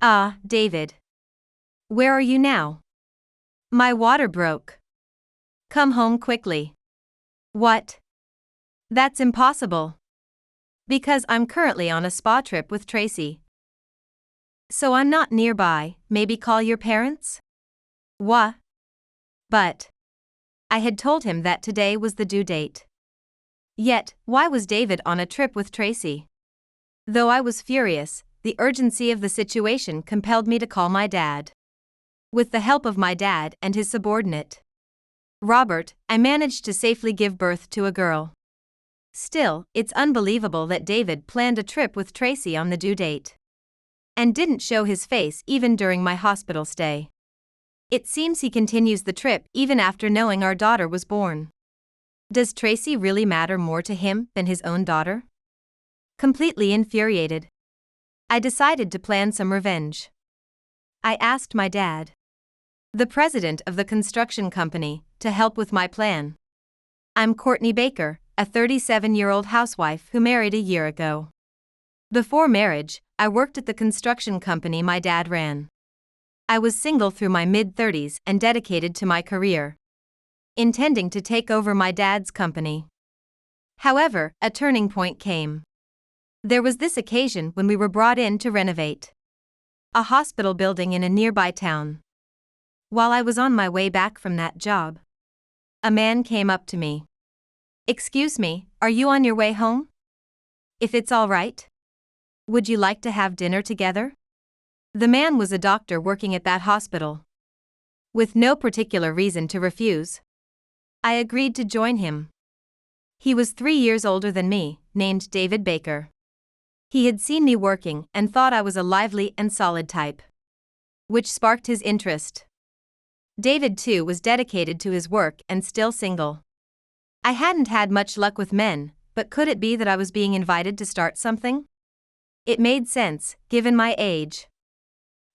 Ah, David. Where are you now? My water broke. Come home quickly. What? That's impossible. Because I'm currently on a spa trip with Tracy. So I'm not nearby, maybe call your parents? What? But I had told him that today was the due date. Yet, why was David on a trip with Tracy? Though I was furious, the urgency of the situation compelled me to call my dad. With the help of my dad and his subordinate, Robert, I managed to safely give birth to a girl. Still, it's unbelievable that David planned a trip with Tracy on the due date. And didn't show his face even during my hospital stay. It seems he continues the trip even after knowing our daughter was born. Does Tracy really matter more to him than his own daughter? Completely infuriated, I decided to plan some revenge. I asked my dad, the president of the construction company, to help with my plan. I'm Courtney Baker, a 37-year-old housewife who married a year ago. Before marriage, I worked at the construction company my dad ran. I was single through my mid-30s and dedicated to my career, intending to take over my dad's company. However, a turning point came. There was this occasion when we were brought in to renovate a hospital building in a nearby town. While I was on my way back from that job, a man came up to me. Excuse me, are you on your way home? If it's all right, would you like to have dinner together? The man was a doctor working at that hospital. With no particular reason to refuse, I agreed to join him. He was 3 years older than me, named David Baker. He had seen me working and thought I was a lively and solid type, which sparked his interest. David, too, was dedicated to his work and still single. I hadn't had much luck with men, but could it be that I was being invited to start something? It made sense, given my age.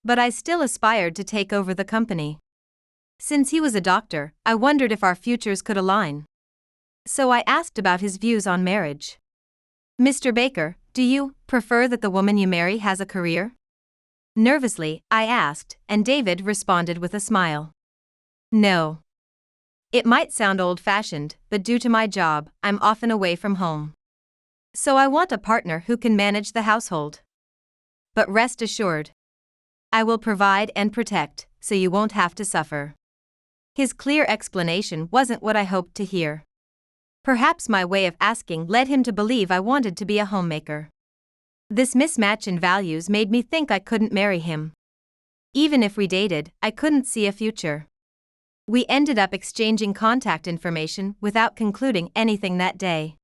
But I still aspired to take over the company. Since he was a doctor, I wondered if our futures could align. So I asked about his views on marriage. Mr. Baker, do you prefer that the woman you marry has a career? Nervously, I asked, and David responded with a smile. No. It might sound old-fashioned, but due to my job, I'm often away from home. So I want a partner who can manage the household. But rest assured, I will provide and protect, so you won't have to suffer. His clear explanation wasn't what I hoped to hear. Perhaps my way of asking led him to believe I wanted to be a homemaker. This mismatch in values made me think I couldn't marry him. Even if we dated, I couldn't see a future. We ended up exchanging contact information without concluding anything that day.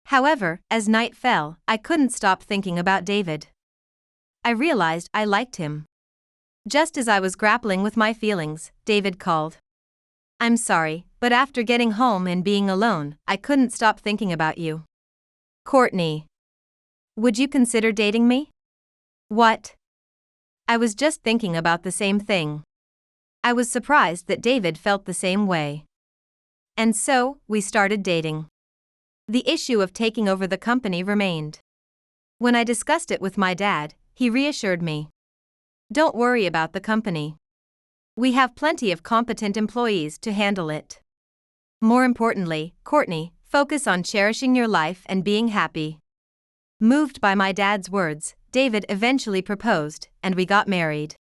However, as night fell, I couldn't stop thinking about David. I realized I liked him. Just as I was grappling with my feelings, David called. I'm sorry, but after getting home and being alone, I couldn't stop thinking about you. Courtney. Would you consider dating me? What? I was just thinking about the same thing. I was surprised that David felt the same way. And so, we started dating. The issue of taking over the company remained. When I discussed it with my dad, he reassured me. Don't worry about the company. We have plenty of competent employees to handle it. More importantly, Courtney, focus on cherishing your life and being happy. Moved by my dad's words, David eventually proposed, and we got married.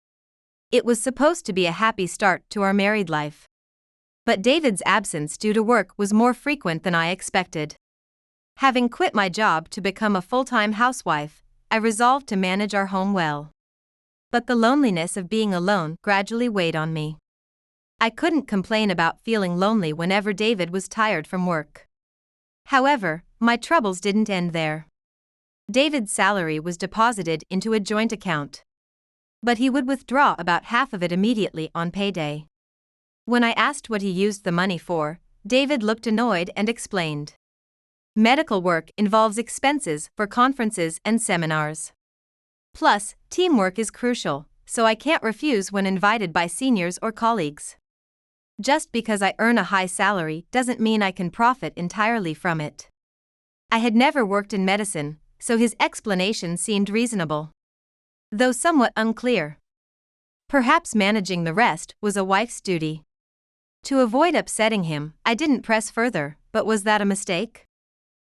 It was supposed to be a happy start to our married life. But David's absence due to work was more frequent than I expected. Having quit my job to become a full-time housewife, I resolved to manage our home well. But the loneliness of being alone gradually weighed on me. I couldn't complain about feeling lonely whenever David was tired from work. However, my troubles didn't end there. David's salary was deposited into a joint account. But he would withdraw about half of it immediately on payday. When I asked what he used the money for, David looked annoyed and explained. Medical work involves expenses for conferences and seminars. Plus, teamwork is crucial, so I can't refuse when invited by seniors or colleagues. Just because I earn a high salary doesn't mean I can profit entirely from it. I had never worked in medicine, so his explanation seemed reasonable. though somewhat unclear. Perhaps managing the rest was a wife's duty. To avoid upsetting him, I didn't press further, but was that a mistake?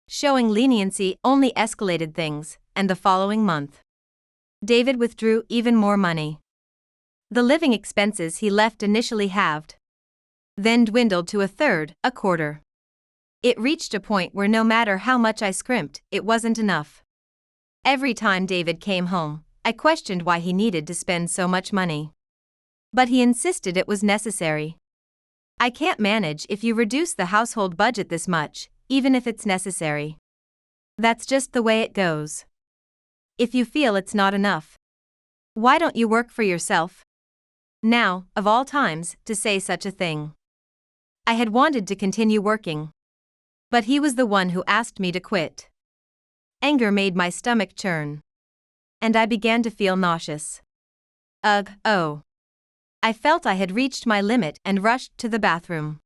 Showing leniency only escalated things, and the following month, David withdrew even more money. The living expenses he left initially halved, then dwindled to a third, a quarter. It reached a point where no matter how much I scrimped, it wasn't enough. Every time David came home, I questioned why he needed to spend so much money. But he insisted it was necessary. I can't manage if you reduce the household budget this much, even if it's necessary. That's just the way it goes. If you feel it's not enough, why don't you work for yourself? Now, of all times, to say such a thing. I had wanted to continue working, but he was the one who asked me to quit. Anger made my stomach churn, and I began to feel nauseous. Ugh, oh. I felt I had reached my limit and rushed to the bathroom.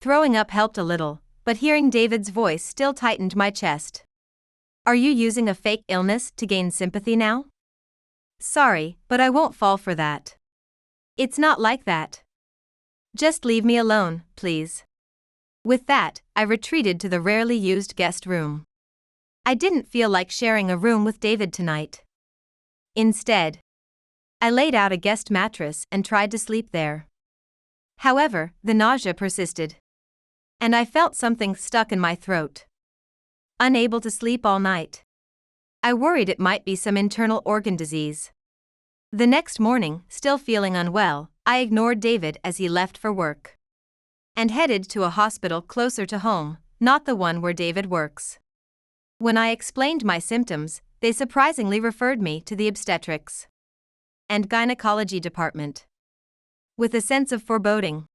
Throwing up helped a little, but hearing David's voice still tightened my chest. Are you using a fake illness to gain sympathy now? Sorry, but I won't fall for that. It's not like that. Just leave me alone, please. With that, I retreated to the rarely used guest room. I didn't feel like sharing a room with David tonight. Instead, I laid out a guest mattress and tried to sleep there. However, the nausea persisted, and I felt something stuck in my throat. Unable to sleep all night, I worried it might be some internal organ disease. The next morning, still feeling unwell, I ignored David as he left for work and headed to a hospital closer to home, not the one where David works. When I explained my symptoms, they surprisingly referred me to the obstetrics and gynecology department. With a sense of foreboding,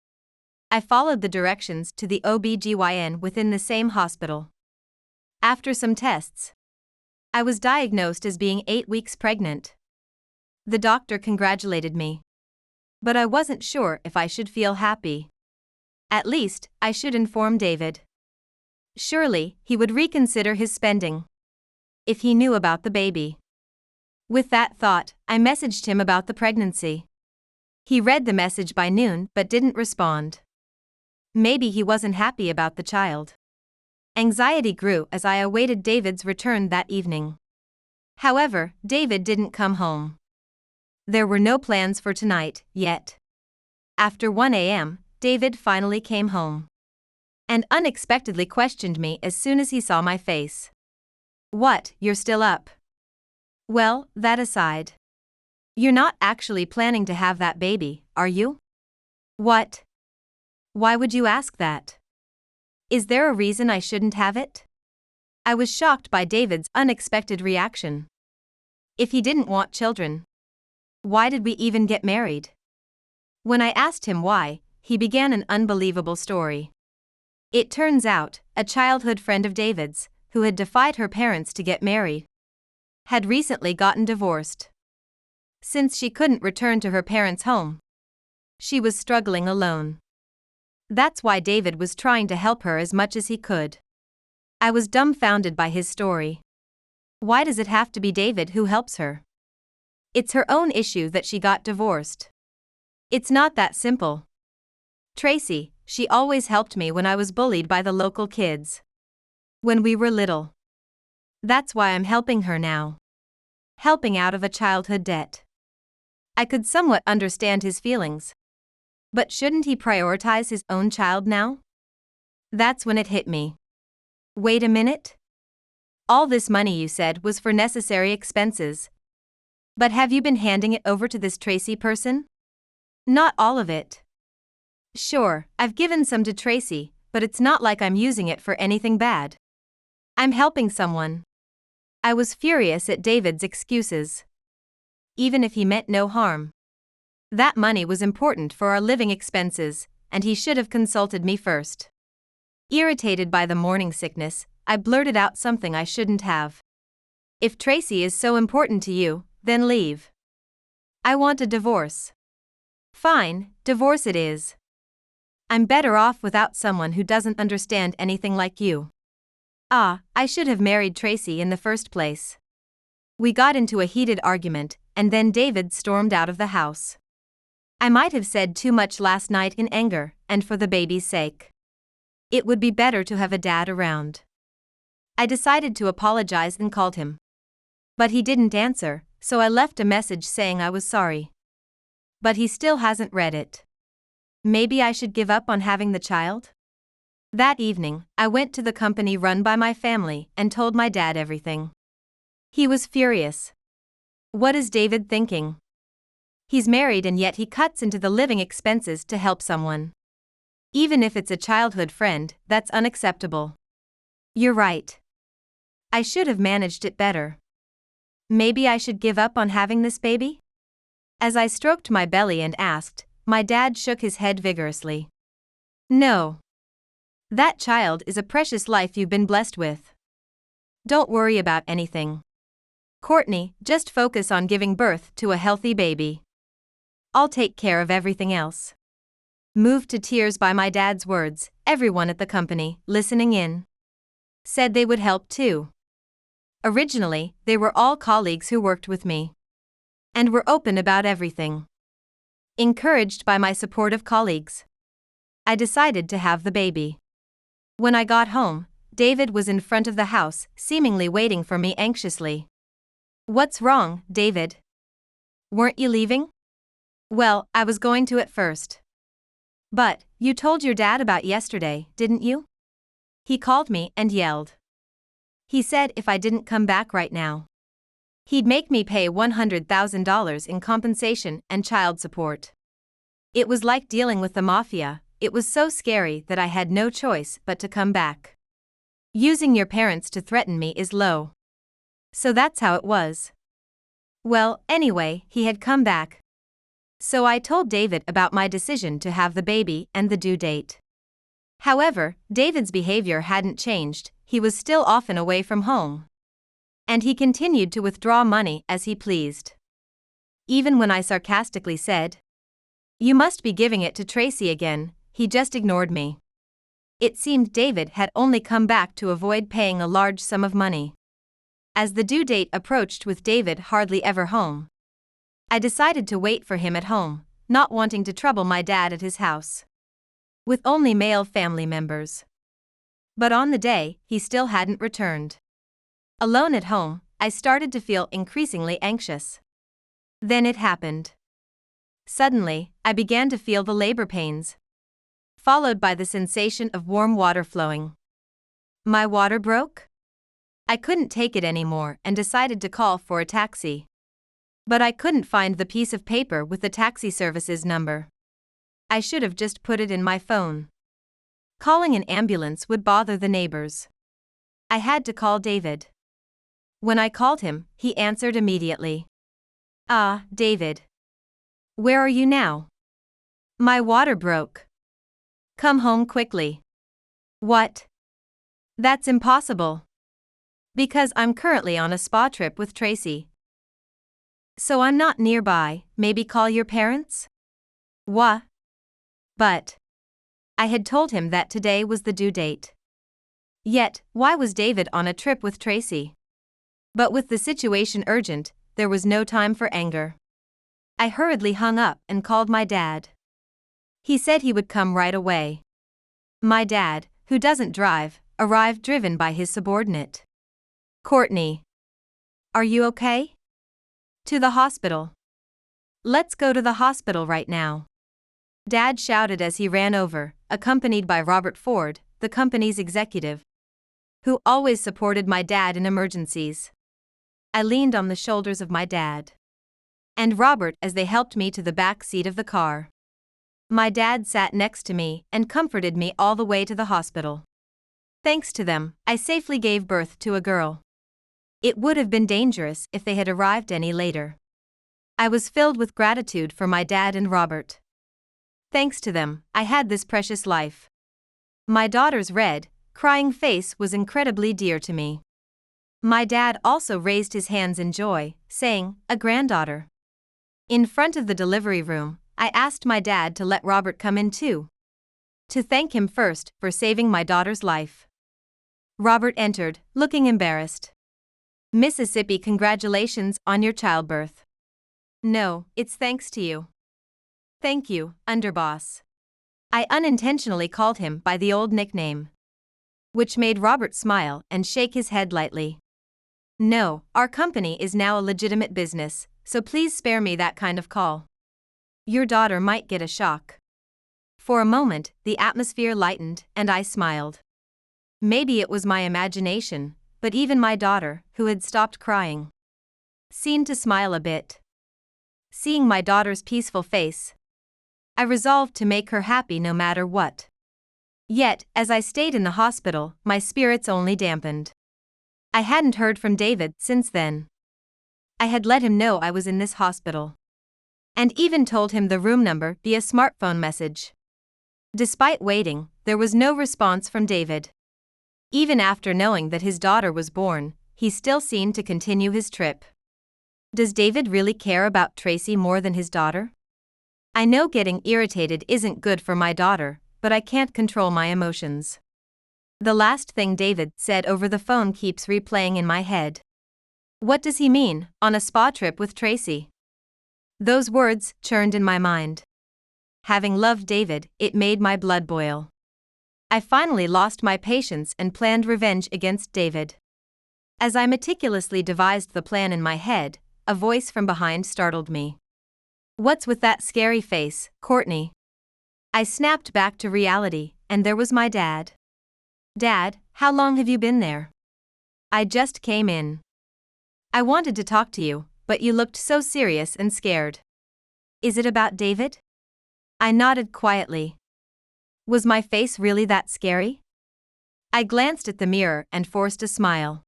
I followed the directions to the OB/GYN within the same hospital. After some tests, I was diagnosed as being 8 weeks pregnant. The doctor congratulated me, but I wasn't sure if I should feel happy. At least, I should inform David. Surely, he would reconsider his spending if he knew about the baby. With that thought, I messaged him about the pregnancy. He read the message by noon but didn't respond. Maybe he wasn't happy about the child. Anxiety grew as I awaited David's return that evening. However, David didn't come home. There were no plans for tonight, yet. After 1 a.m., David finally came home and unexpectedly questioned me as soon as he saw my face. What, you're still up? Well, that aside, you're not actually planning to have that baby, are you? What? Why would you ask that? Is there a reason I shouldn't have it? I was shocked by David's unexpected reaction. If he didn't want children, why did we even get married? When I asked him why, he began an unbelievable story. It turns out, a childhood friend of David's, who had defied her parents to get married, had recently gotten divorced. Since she couldn't return to her parents' home, she was struggling alone. That's why David was trying to help her as much as he could. I was dumbfounded by his story. Why does it have to be David who helps her? It's her own issue that she got divorced. It's not that simple. Tracy, she always helped me when I was bullied by the local kids when we were little. That's why I'm helping her now. Helping out of a childhood debt. I could somewhat understand his feelings. But shouldn't he prioritize his own child now? That's when it hit me. Wait a minute? All this money you said was for necessary expenses. But have you been handing it over to this Tracy person? Not all of it. Sure, I've given some to Tracy, but it's not like I'm using it for anything bad. I'm helping someone. I was furious at David's excuses. Even if he meant no harm. That money was important for our living expenses, and he should have consulted me first. Irritated by the morning sickness, I blurted out something I shouldn't have. If Tracy is so important to you, then leave. I want a divorce. Fine, divorce it is. I'm better off without someone who doesn't understand anything like you. I should have married Tracy in the first place. We got into a heated argument, and then David stormed out of the house. I might have said too much last night in anger, and for the baby's sake. It would be better to have a dad around. I decided to apologize and called him. But he didn't answer, so I left a message saying I was sorry. But he still hasn't read it. Maybe I should give up on having the child? That evening, I went to the company run by my family and told my dad everything. He was furious. What is David thinking? He's married and yet he cuts into the living expenses to help someone. Even if it's a childhood friend, that's unacceptable. You're right. I should have managed it better. Maybe I should give up on having this baby? As I stroked my belly and asked, my dad shook his head vigorously. No. That child is a precious life you've been blessed with. Don't worry about anything. Courtney, just focus on giving birth to a healthy baby. I'll take care of everything else. Moved to tears by my dad's words, everyone at the company, listening in, said they would help too. Originally, they were all colleagues who worked with me and were open about everything. Encouraged by my supportive colleagues, I decided to have the baby. When I got home, David was in front of the house, seemingly waiting for me anxiously. What's wrong, David? Weren't you leaving? Well, I was going to at first. But, you told your dad about yesterday, didn't you? He called me and yelled. He said if I didn't come back right now, he'd make me pay $100,000 in compensation and child support. It was like dealing with the mafia. It was so scary that I had no choice but to come back. Using your parents to threaten me is low. So that's how it was. Well, anyway, he had come back. So I told David about my decision to have the baby and the due date. However, David's behavior hadn't changed. He was still often away from home. And he continued to withdraw money as he pleased. Even when I sarcastically said, "You must be giving it to Tracy again," he just ignored me. It seemed David had only come back to avoid paying a large sum of money. As the due date approached with David hardly ever home, I decided to wait for him at home, not wanting to trouble my dad at his house with only male family members. But on the day, he still hadn't returned. Alone at home, I started to feel increasingly anxious. Then it happened. Suddenly, I began to feel the labor pains, followed by the sensation of warm water flowing. My water broke? I couldn't take it anymore and decided to call for a taxi. But I couldn't find the piece of paper with the taxi service's number. I should have just put it in my phone. Calling an ambulance would bother the neighbors. I had to call David. When I called him, he answered immediately. Ah, David. Where are you now? My water broke. Come home quickly. What? That's impossible. Because I'm currently on a spa trip with Tracy. So I'm not nearby. Maybe call your parents? What? But I had told him that today was the due date. Yet, why was David on a trip with Tracy? But with the situation urgent, there was no time for anger. I hurriedly hung up and called my dad. He said he would come right away. My dad, who doesn't drive, arrived driven by his subordinate. Courtney. Are you okay? To the hospital. Let's go to the hospital right now. Dad shouted as he ran over, accompanied by Robert Ford, the company's executive, who always supported my dad in emergencies. I leaned on the shoulders of my dad and Robert as they helped me to the back seat of the car. My dad sat next to me and comforted me all the way to the hospital. Thanks to them, I safely gave birth to a girl. It would have been dangerous if they had arrived any later. I was filled with gratitude for my dad and Robert. Thanks to them, I had this precious life. My daughter's red, crying face was incredibly dear to me. My dad also raised his hands in joy, saying, "A granddaughter." In front of the delivery room, I asked my dad to let Robert come in too, to thank him first for saving my daughter's life. Robert entered, looking embarrassed. "Mississippi, congratulations on your childbirth. No, it's thanks to you. Thank you, underboss. I unintentionally called him by the old nickname, which made Robert smile and shake his head lightly. No, our company is now a legitimate business, so please spare me that kind of call. Your daughter might get a shock. For a moment, the atmosphere lightened, and I smiled. Maybe it was my imagination, but even my daughter, who had stopped crying, seemed to smile a bit. Seeing my daughter's peaceful face, I resolved to make her happy no matter what. Yet, as I stayed in the hospital, my spirits only dampened. I hadn't heard from David since then. I had let him know I was in this hospital, and even told him the room number via smartphone message. Despite waiting, there was no response from David. Even after knowing that his daughter was born, he still seemed to continue his trip. Does David really care about Tracy more than his daughter? I know getting irritated isn't good for my daughter, but I can't control my emotions. The last thing David said over the phone keeps replaying in my head. What does he mean, on a spa trip with Tracy? Those words churned in my mind. Having loved David, it made my blood boil. I finally lost my patience and planned revenge against David. As I meticulously devised the plan in my head, a voice from behind startled me. What's with that scary face, Courtney? I snapped back to reality, and there was my dad. Dad, how long have you been there? I just came in. I wanted to talk to you, but you looked so serious and scared. Is it about David? I nodded quietly. Was my face really that scary? I glanced at the mirror and forced a smile.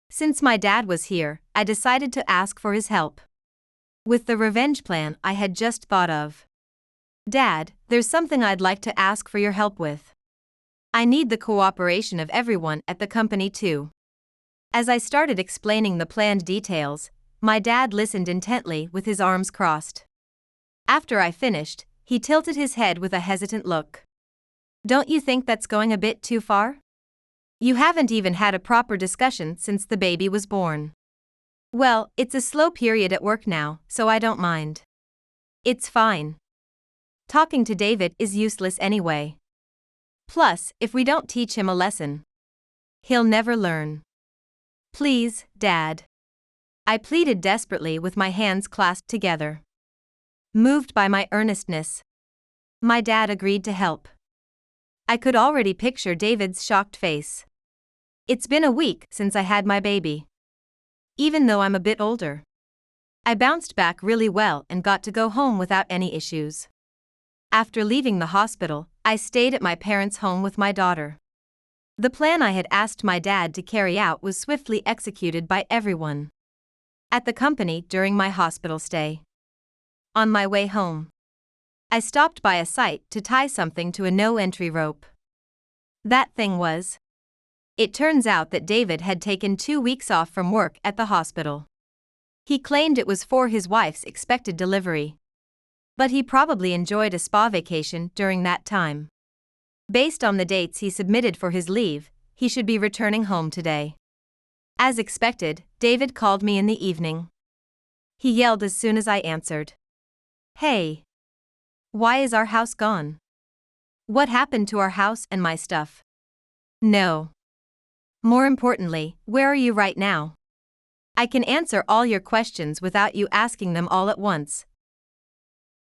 Since my dad was here, I decided to ask for his help with the revenge plan I had just thought of. Dad, there's something I'd like to ask for your help with. I need the cooperation of everyone at the company too. As I started explaining the planned details, my dad listened intently with his arms crossed. After I finished, he tilted his head with a hesitant look. Don't you think that's going a bit too far? You haven't even had a proper discussion since the baby was born. Well, it's a slow period at work now, so I don't mind. It's fine. Talking to David is useless anyway. Plus, if we don't teach him a lesson, he'll never learn. Please, Dad. I pleaded desperately with my hands clasped together. Moved by my earnestness, my dad agreed to help. I could already picture David's shocked face. It's been a week since I had my baby. Even though I'm a bit older, I bounced back really well and got to go home without any issues. After leaving the hospital, I stayed at my parents' home with my daughter. The plan I had asked my dad to carry out was swiftly executed by everyone at the company during my hospital stay. On my way home, I stopped by a site to tie something to a no-entry rope. That thing was. It turns out that David had taken 2 weeks off from work at the hospital. He claimed it was for his wife's expected delivery. But he probably enjoyed a spa vacation during that time. Based on the dates he submitted for his leave, he should be returning home today. As expected, David called me in the evening. He yelled as soon as I answered. Hey! Why is our house gone? What happened to our house and my stuff? No. More importantly, where are you right now? I can answer all your questions without you asking them all at once.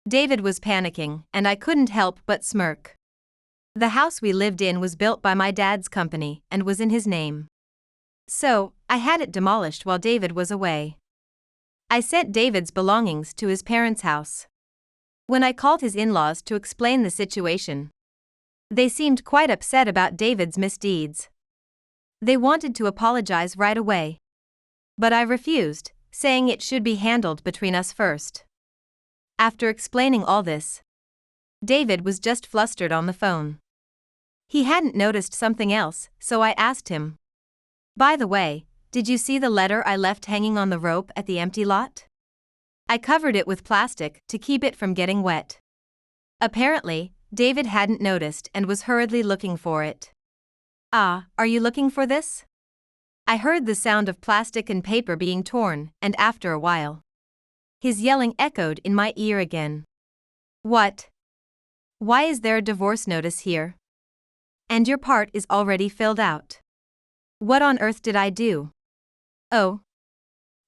David was panicking, and I couldn't help but smirk. The house we lived in was built by my dad's company and was in his name. So, I had it demolished while David was away. I sent David's belongings to his parents' house. When I called his in-laws to explain the situation, they seemed quite upset about David's misdeeds. They wanted to apologize right away. But I refused, saying it should be handled between us first. After explaining all this, David was just flustered on the phone. He hadn't noticed something else, so I asked him. By the way, did you see the letter I left hanging on the rope at the empty lot? I covered it with plastic to keep it from getting wet. Apparently, David hadn't noticed and was hurriedly looking for it. Ah, are you looking for this? I heard the sound of plastic and paper being torn, and after a while, His yelling echoed in my ear again. What? Why is there a divorce notice here? And your part is already filled out. What on earth did I do? Oh.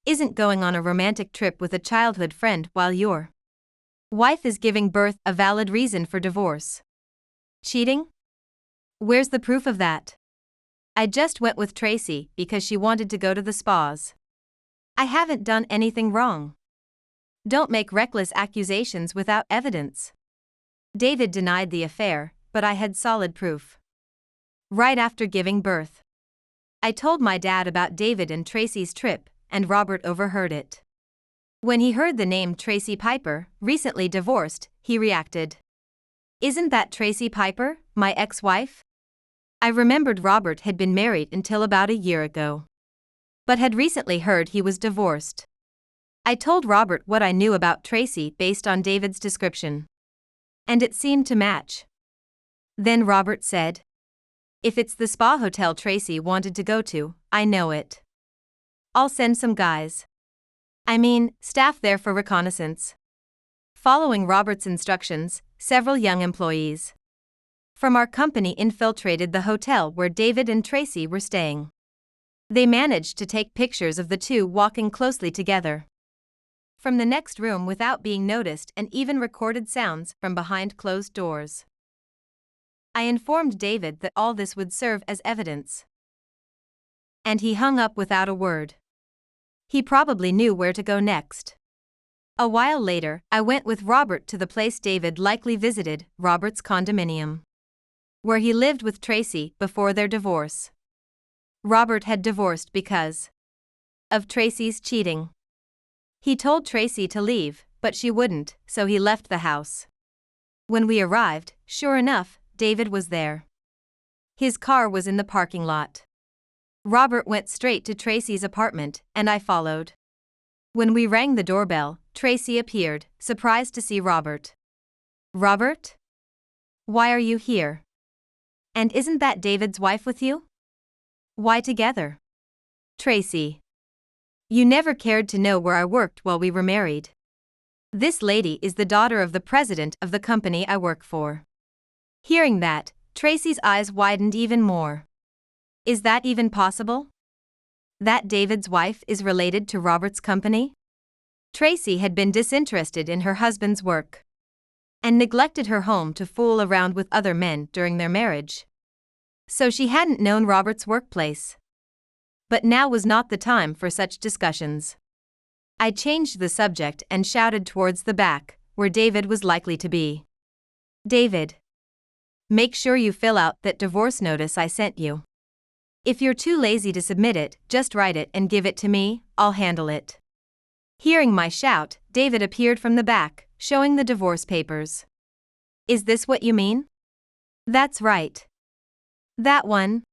Isn't going on a romantic trip with a childhood friend while your wife is giving birth a valid reason for divorce? Cheating? Where's the proof of that? I just went with Tracy because she wanted to go to the spas. I haven't done anything wrong. Don't make reckless accusations without evidence. David denied the affair, but I had solid proof. Right after giving birth, I told my dad about David and Tracy's trip, and Robert overheard it. When he heard the name Tracy Piper, recently divorced, he reacted. Isn't that Tracy Piper, my ex-wife? I remembered Robert had been married until about a year ago, but had recently heard he was divorced. I told Robert what I knew about Tracy based on David's description, and it seemed to match. Then Robert said, "If it's the spa hotel Tracy wanted to go to, I know it. I'll send some guys. I mean, staff there for reconnaissance." Following Robert's instructions, several young employees from our company infiltrated the hotel where David and Tracy were staying. They managed to take pictures of the two walking closely together from the next room without being noticed, and even recorded sounds from behind closed doors. I informed David that all this would serve as evidence, and he hung up without a word. He probably knew where to go next. A while later, I went with Robert to the place David likely visited, Robert's condominium, where he lived with Tracy before their divorce. Robert had divorced because of Tracy's cheating. He told Tracy to leave, but she wouldn't, so he left the house. When we arrived, sure enough, David was there. His car was in the parking lot. Robert went straight to Tracy's apartment, and I followed. When we rang the doorbell, Tracy appeared, surprised to see Robert. "Robert? Why are you here? And isn't that David's wife with you? Why together?" "Tracy, you never cared to know where I worked while we were married. This lady is the daughter of the president of the company I work for." Hearing that, Tracy's eyes widened even more. "Is that even possible? That David's wife is related to Robert's company?" Tracy had been disinterested in her husband's work and neglected her home to fool around with other men during their marriage, so she hadn't known Robert's workplace. But now was not the time for such discussions. I changed the subject and shouted towards the back, where David was likely to be. "David, make sure you fill out that divorce notice I sent you. If you're too lazy to submit it, just write it and give it to me, I'll handle it." Hearing my shout, David appeared from the back, showing the divorce papers. "Is this what you mean?" "That's right. That one."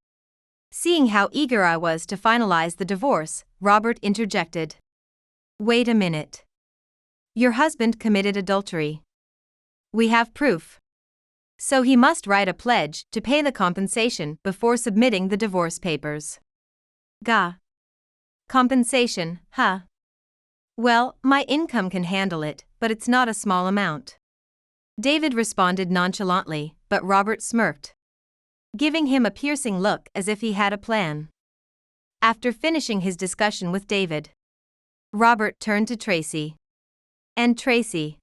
Seeing how eager I was to finalize the divorce, Robert interjected. "Wait a minute. Your husband committed adultery. We have proof. So he must write a pledge to pay the compensation before submitting the divorce papers." "Gah. Compensation, huh? Well, my income can handle it, but it's not a small amount." David responded nonchalantly, but Robert smirked, giving him a piercing look as if he had a plan. After finishing his discussion with David, Robert turned to Tracy. "And Tracy,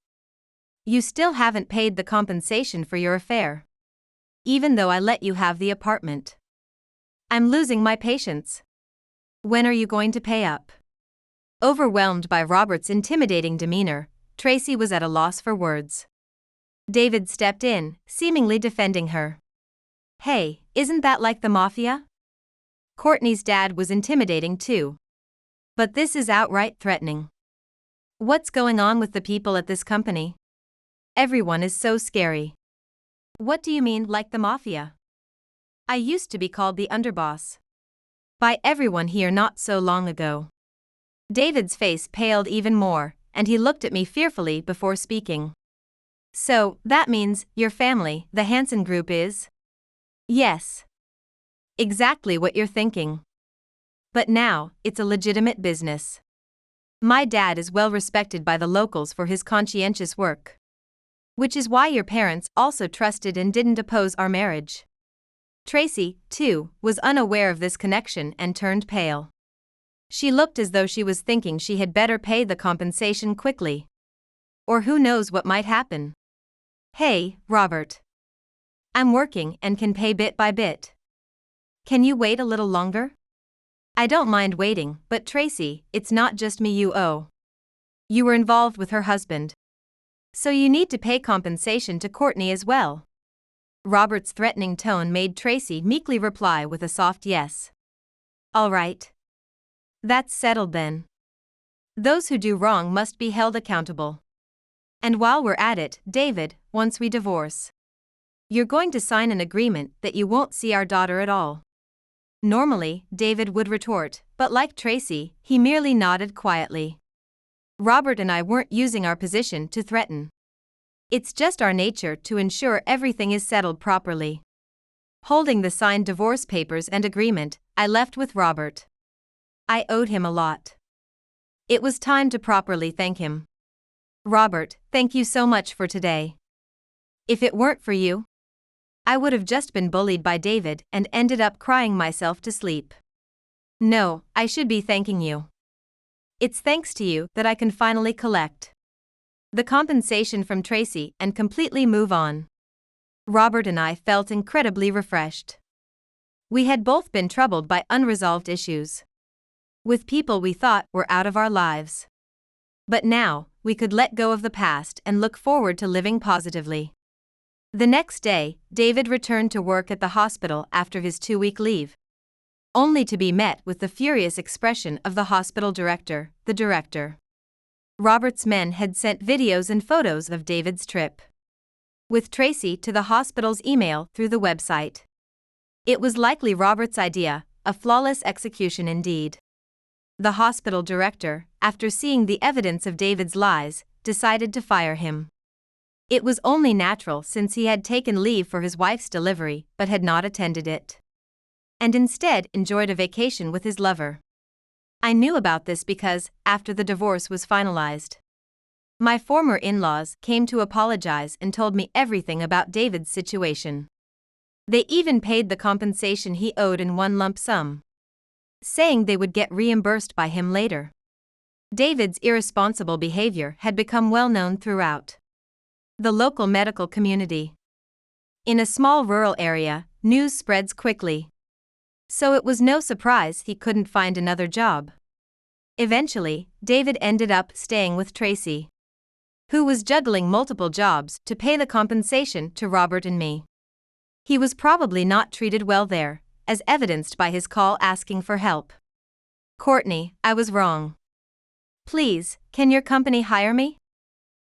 you still haven't paid the compensation for your affair, even though I let you have the apartment. I'm losing my patience. When are you going to pay up?" Overwhelmed by Robert's intimidating demeanor, Tracy was at a loss for words. David stepped in, seemingly defending her. "Hey, isn't that like the mafia? Courtney's dad was intimidating too. But this is outright threatening. What's going on with the people at this company? Everyone is so scary." "What do you mean, like the mafia? I used to be called the underboss by everyone here not so long ago." David's face paled even more, and he looked at me fearfully before speaking. "So, that means, your family, the Hansen Group is?" "Yes. Exactly what you're thinking. But now, it's a legitimate business. My dad is well respected by the locals for his conscientious work. Which is why your parents also trusted and didn't oppose our marriage. Tracy, too, was unaware of this connection and turned pale. She looked as though she was thinking she had better pay the compensation quickly. Or who knows what might happen. Hey, Robert. I'm working and can pay bit by bit. Can you wait a little longer? I don't mind waiting, but Tracy, it's not just me you owe. You were involved with her husband. So you need to pay compensation to Courtney as well. Robert's threatening tone made Tracy meekly reply with a soft yes. All right. That's settled then. Those who do wrong must be held accountable. And while we're at it, David, once we divorce, you're going to sign an agreement that you won't see our daughter at all. Normally, David would retort, but like Tracy, he merely nodded quietly. Robert and I weren't using our position to threaten. It's just our nature to ensure everything is settled properly. Holding the signed divorce papers and agreement, I left with Robert. I owed him a lot. It was time to properly thank him. Robert, thank you so much for today. If it weren't for you, I would have just been bullied by David and ended up crying myself to sleep. No, I should be thanking you. It's thanks to you that I can finally collect the compensation from Tracy and completely move on. Robert and I felt incredibly refreshed. We had both been troubled by unresolved issues with people we thought were out of our lives. But now, we could let go of the past and look forward to living positively. The next day, David returned to work at the hospital after his 2-week leave, only to be met with the furious expression of the hospital director, the director. Robert's men had sent videos and photos of David's trip with Tracy to the hospital's email through the website. It was likely Robert's idea, a flawless execution indeed. The hospital director, after seeing the evidence of David's lies, decided to fire him. It was only natural since he had taken leave for his wife's delivery but had not attended it, and instead enjoyed a vacation with his lover. I knew about this because, after the divorce was finalized, my former in-laws came to apologize and told me everything about David's situation. They even paid the compensation he owed in one lump sum, saying they would get reimbursed by him later. David's irresponsible behavior had become well known throughout the local medical community. In a small rural area, news spreads quickly. So it was no surprise he couldn't find another job. Eventually, David ended up staying with Tracy, who was juggling multiple jobs to pay the compensation to Robert and me. He was probably not treated well there, as evidenced by his call asking for help. Courtney, I was wrong. Please, can your company hire me?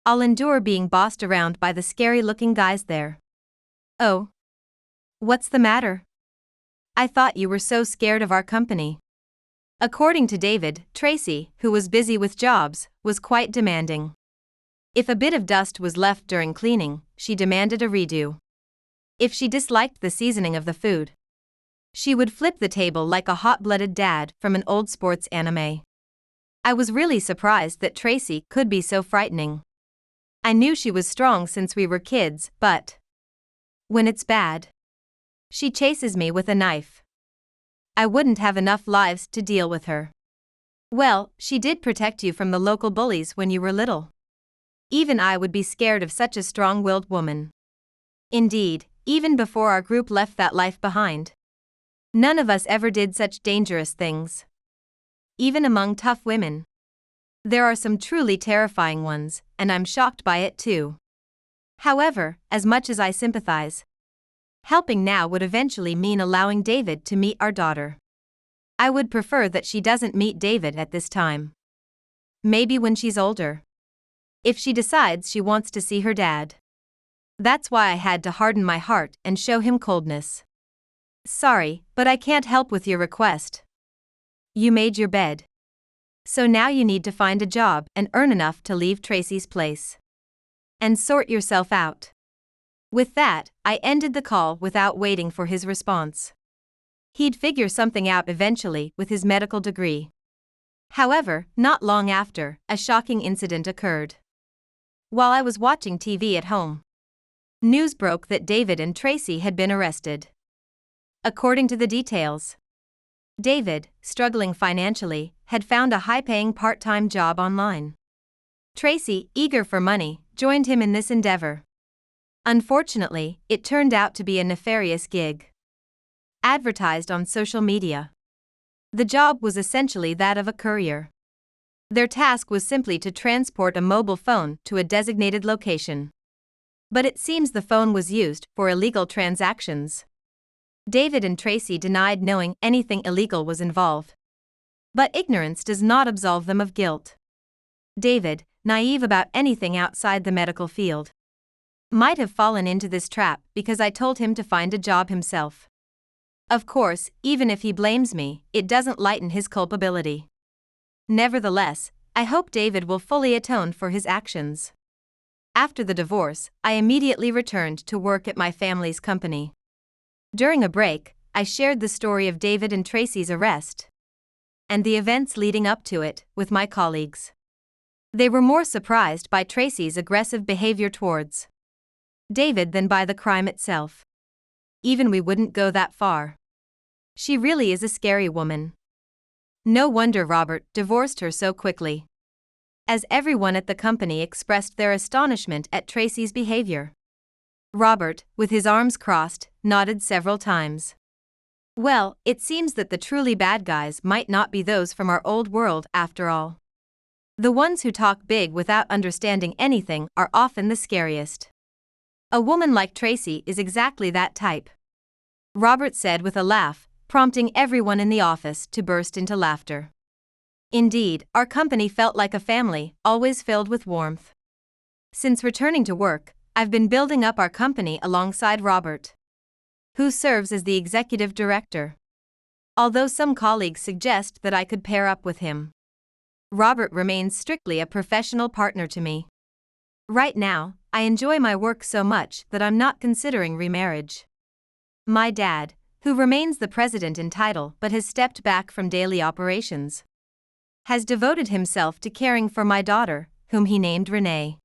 I'll endure being bossed around by the scary-looking guys there. Oh. What's the matter? I thought you were so scared of our company. According to David, Tracy, who was busy with jobs, was quite demanding. If a bit of dust was left during cleaning, she demanded a redo. If she disliked the seasoning of the food, she would flip the table like a hot-blooded dad from an old sports anime. I was really surprised that Tracy could be so frightening. I knew she was strong since we were kids, but when it's bad, she chases me with a knife. I wouldn't have enough lives to deal with her. Well, she did protect you from the local bullies when you were little. Even I would be scared of such a strong-willed woman. Indeed, even before our group left that life behind, none of us ever did such dangerous things. Even among tough women, there are some truly terrifying ones, and I'm shocked by it too. However, as much as I sympathize, helping now would eventually mean allowing David to meet our daughter. I would prefer that she doesn't meet David at this time. Maybe when she's older. If she decides she wants to see her dad. That's why I had to harden my heart and show him coldness. Sorry, but I can't help with your request. You made your bed. So now you need to find a job and earn enough to leave Tracy's place. And sort yourself out. With that, I ended the call without waiting for his response. He'd figure something out eventually with his medical degree. However, not long after, a shocking incident occurred. While I was watching TV at home, news broke that David and Tracy had been arrested. According to the details, David, struggling financially, had found a high-paying part-time job online. Tracy, eager for money, joined him in this endeavor. Unfortunately, it turned out to be a nefarious gig. Advertised on social media, the job was essentially that of a courier. Their task was simply to transport a mobile phone to a designated location. But it seems the phone was used for illegal transactions. David and Tracy denied knowing anything illegal was involved. But ignorance does not absolve them of guilt. David, naive about anything outside the medical field, might have fallen into this trap because I told him to find a job himself. Of course, even if he blames me, it doesn't lighten his culpability. Nevertheless, I hope David will fully atone for his actions. After the divorce, I immediately returned to work at my family's company. During a break, I shared the story of David and Tracy's arrest and the events leading up to it with my colleagues. They were more surprised by Tracy's aggressive behavior towards David than by the crime itself. Even we wouldn't go that far. She really is a scary woman. No wonder Robert divorced her so quickly, as everyone at the company expressed their astonishment at Tracy's behavior. Robert, with his arms crossed, nodded several times. Well, it seems that the truly bad guys might not be those from our old world after all. The ones who talk big without understanding anything are often the scariest. A woman like Tracy is exactly that type, Robert said with a laugh, prompting everyone in the office to burst into laughter. Indeed, our company felt like a family, always filled with warmth. Since returning to work, I've been building up our company alongside Robert, who serves as the executive director. Although some colleagues suggest that I could pair up with him, Robert remains strictly a professional partner to me. Right now, I enjoy my work so much that I'm not considering remarriage. My dad, who remains the president in title but has stepped back from daily operations, has devoted himself to caring for my daughter, whom he named Renee.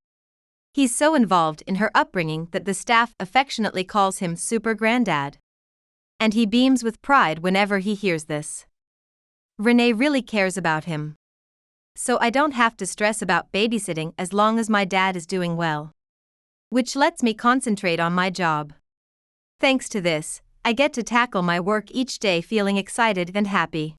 He's so involved in her upbringing that the staff affectionately calls him Super Granddad. And he beams with pride whenever he hears this. Renee really cares about him. So I don't have to stress about babysitting as long as my dad is doing well, which lets me concentrate on my job. Thanks to this, I get to tackle my work each day feeling excited and happy.